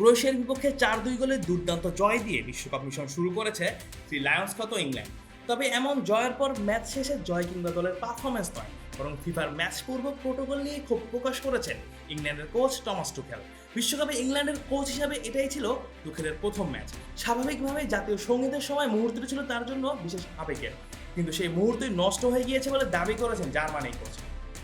ক্রোয়েশিয়ার বিপক্ষে 4-2 গোলের দুর্দান্ত জয় দিয়ে বিশ্বকাপ মিশন শুরু করেছে থ্রি লায়ন্স খ্যাত ইংল্যান্ড। তবে এমন জয়ের পর ম্যাচ শেষে জয় কিংবা দলের পারফরম্যান্স নয়, বরং ফিফার ম্যাচ পূর্ব প্রোটোকল নিয়ে ক্ষোভ প্রকাশ করেছেন ইংল্যান্ডের কোচ টমাস টুখেল। বিশ্বকাপে ইংল্যান্ডের কোচ হিসাবে এটাই ছিল টুখেলের প্রথম ম্যাচ। স্বাভাবিকভাবে জাতীয় সঙ্গীতের সময় মুহূর্তটি ছিল তার জন্য বিশেষ আবেগের, কিন্তু সেই মুহূর্তই নষ্ট হয়ে গিয়েছে বলে দাবি করেছেন জার্মানি কোচ।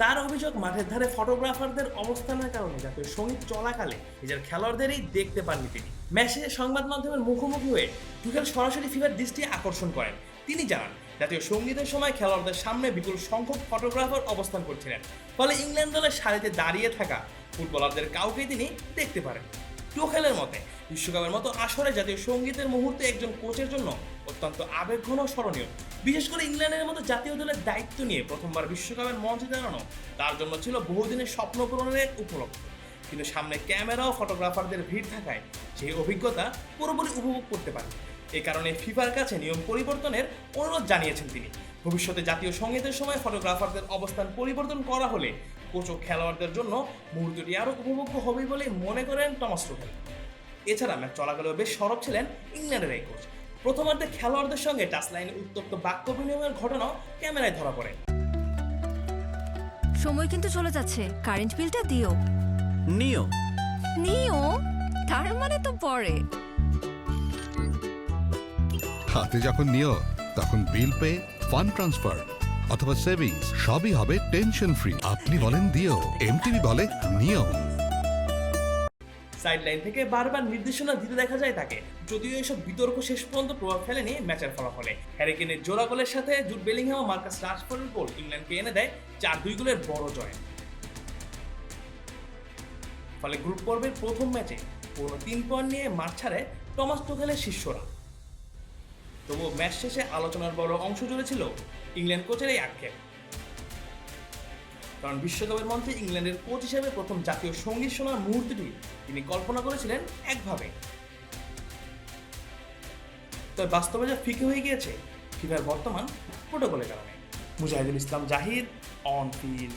তার অভিযোগ, মাঠের ধারে ফটোগ্রাফারদের অবস্থানের কারণে জাতীয় সঙ্গীত চলাকালে নিজের খেলোয়াড়দেরই দেখতে পাননি তিনি। ম্যাচ শেষে সংবাদ মাধ্যমের মুখোমুখি হয়ে টুখেল সরাসরি ফিফার দৃষ্টি আকর্ষণ করেন। তিনি জানান, জাতীয় সঙ্গীতের সময় খেলোয়াড়দের সামনে বিপুল সংখ্যক ফটোগ্রাফার অবস্থান করছিলেন, ফলে ইংল্যান্ড দলের সারিতে দাঁড়িয়ে থাকা ফুটবলারদের কাউকেই তিনি দেখতে পারেন। টুখেলের মতে বিশ্বকাপের মতো আসরে জাতীয় সঙ্গীতের মুহূর্তে একজন কোচের জন্য অত্যন্ত আবেগঘন ও স্মরণীয়। বিশেষ করে ইংল্যান্ডের মতো জাতীয় দলের দায়িত্ব নিয়ে প্রথমবার বিশ্বকাপের মঞ্চে দাঁড়ানো তার জন্য ছিল বহুদিনের স্বপ্ন পূরণের এক উপলক্ষ। কিন্তু সামনে ক্যামেরা ও ফটোগ্রাফারদের ভিড় থাকায় সেই অভিজ্ঞতা পুরোপুরি উপভোগ করতে পারেন। এ কারণে ফিফার কাছে নিয়ম পরিবর্তনের অনুরোধ জানিয়েছেন তিনি। ভবিষ্যতে জাতীয় সঙ্গীতের সময় ফটোগ্রাফারদের অবস্থান পরিবর্তন করা হলে কোচ ও খেলোয়াড়দের জন্য মুহূর্তটি আরও উপভোগ্য হবে বলে মনে করেন টমাস টুখেল। এছাড়া ম্যাচ চলাকালেও বেশ সরব ছিলেন ইংল্যান্ডের এই কোচ। প্রথমার্ধে খেলোয়াড়দের সঙ্গে টাচলাইনে উত্তপ্ত বাক্য বিনিময়ের ঘটনাও ক্যামেরায় ধরা পড়ে। সময় কিন্তু চলে যাচ্ছে, কারেন্ট বিলটা দিও। নিও নিও তার মানে তো পরে। হাতে যখন নিও তখন বিল পে, ফান্ড ট্রান্সফার অথবা সেভিংস সবই হবে টেনশন ফ্রি। আপনি বলেন দিও, এমটিভি বলে নিও। সাইডলাইন থেকে বারবার নির্দেশনা দিতে দেখা যায় তাকে, যদিও এসব বিতর্ক শেষ পর্যন্ত প্রভাব ফেলেনি ম্যাচের ফলাফলে। হ্যারি কেনের জোড়া গোলের সাথে জুড বেলিংহাম ও মার্কাস রাশফোর্ডের গোল ইংল্যান্ডকে এনে দেয় 4-2 গোলের বড় জয়। ফলে গ্রুপ পর্বের প্রথম ম্যাচে পুরো 3 পয়েন্ট নিয়ে মাঠ ছাড়ে টমাস টুখেলের শিষ্যরা। তবুও ম্যাচ শেষে আলোচনার বড় অংশ জুড়ে ছিল ইংল্যান্ড কোচের এই আক্ষেপ, কারণ বিশ্বকাপের মঞ্চে ইংল্যান্ডের কোচ হিসেবে প্রথম জাতীয় সঙ্গীত শোনার মুহূর্তটি তিনি কল্পনা করেছিলেন একভাবে। তবে বাস্তবে যা ফিকে হয়ে গিয়েছে ফিফার বর্তমান প্রোটোকলের কারণে। Mujahidul Islam Zahid, on field.